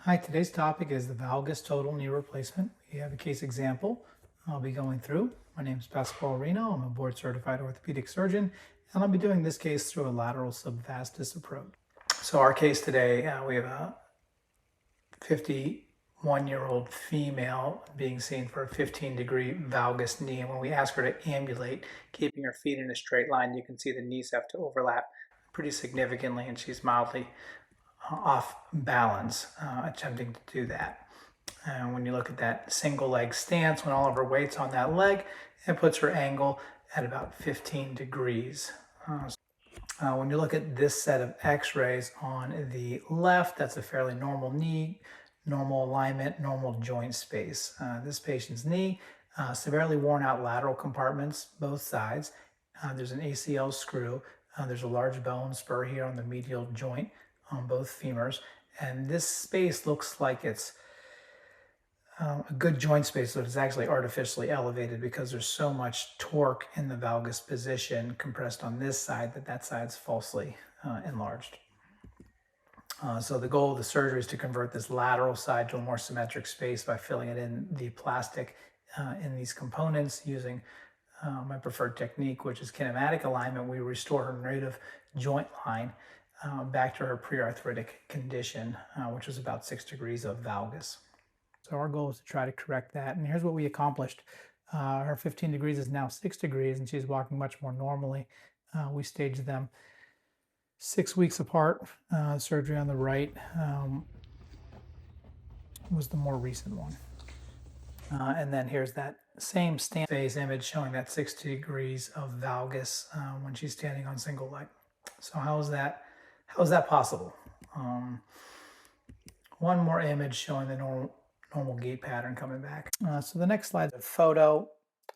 Hi, today's topic is the valgus total knee replacement. We have a case example I'll be going through. My name is Pasquale Reno. I'm a board certified orthopedic surgeon, and I'll be doing this case through a lateral subvastus approach. So our case today, we have a 51-year-old female being seen for a 15-degree valgus knee. And when we ask her to ambulate, keeping her feet in a straight line, you can see the knees have to overlap pretty significantly, and she's mildly off balance attempting to do that. And when you look at that single leg stance, when all of her weight's on that leg, it puts her angle at about 15 degrees. When you look at this set of x-rays on the left, that's a fairly normal knee, normal alignment, normal joint space. This patient's knee, severely worn out lateral compartments, both sides. There's an ACL screw. There's a large bone spur here on the medial joint on both femurs. And this space looks like it's a good joint space, but it's actually artificially elevated because there's so much torque in the valgus position compressed on this side that side's falsely enlarged. So the goal of the surgery is to convert this lateral side to a more symmetric space by filling it in the plastic in these components using my preferred technique, which is kinematic alignment. We restore her native joint line back to her pre-arthritic condition, which was about 6 degrees of valgus. So our goal is to try to correct that. And here's what we accomplished. Her 15 degrees is now 6 degrees, and she's walking much more normally. We staged them 6 weeks apart. Surgery on the right was the more recent one. And then here's that same stand phase image showing that 60 degrees of valgus when she's standing on single leg. So how is that possible? One more image showing the normal gait pattern coming back. So the next slide is a photo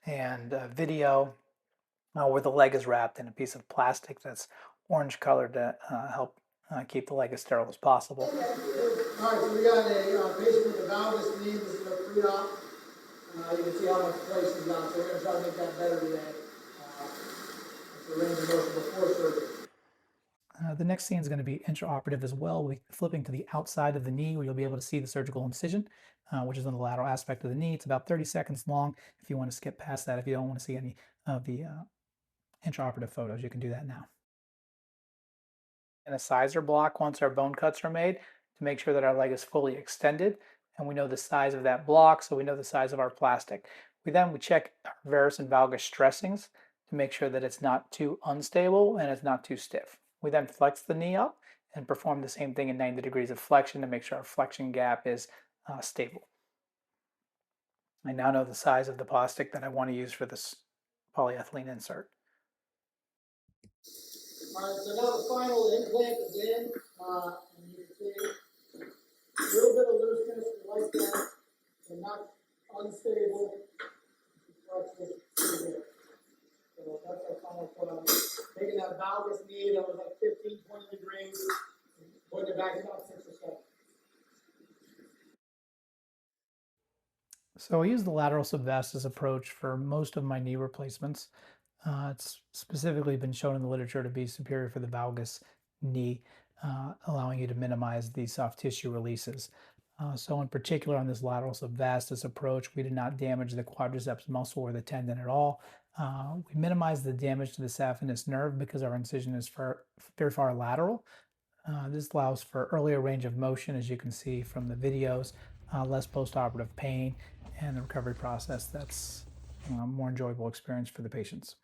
and video where the leg is wrapped in a piece of plastic that's orange colored to help keep the leg as sterile as possible. All right, so we got a patient with a valgus knee. This is a pre-op. You can see how much place is on, so we're going to try to make that better today. It's a range of motion before surgery. The next scene is going to be intraoperative as well. We're flipping to the outside of the knee where you'll be able to see the surgical incision, which is on the lateral aspect of the knee. It's about 30 seconds long. If you want to skip past that, if you don't want to see any of the intraoperative photos, you can do that now. And a sizer block once our bone cuts are made to make sure that our leg is fully extended. And we know the size of that block, so we know the size of our plastic. We check our varus and valgus stressings to make sure that it's not too unstable and it's not too stiff. We then flex the knee up and perform the same thing in 90 degrees of flexion to make sure our flexion gap is stable. I now know the size of the plastic that I want to use for this polyethylene insert. All right, so now the final implant is in, and you can see a little bit of looseness like that, and not unstable. So that's our final put on. Taking that valgus knee that was like 15, 20 degrees, and putting it back about 6 or 7. So I use the lateral subvastus approach for most of my knee replacements. It's specifically been shown in the literature to be superior for the valgus knee, allowing you to minimize the soft tissue releases. So in particular on this lateral subvastus approach, we did not damage the quadriceps muscle or the tendon at all. We minimized the damage to the saphenous nerve because our incision is very far lateral. This allows for earlier range of motion, as you can see from the videos, less postoperative pain, and the recovery process that's a more enjoyable experience for the patients.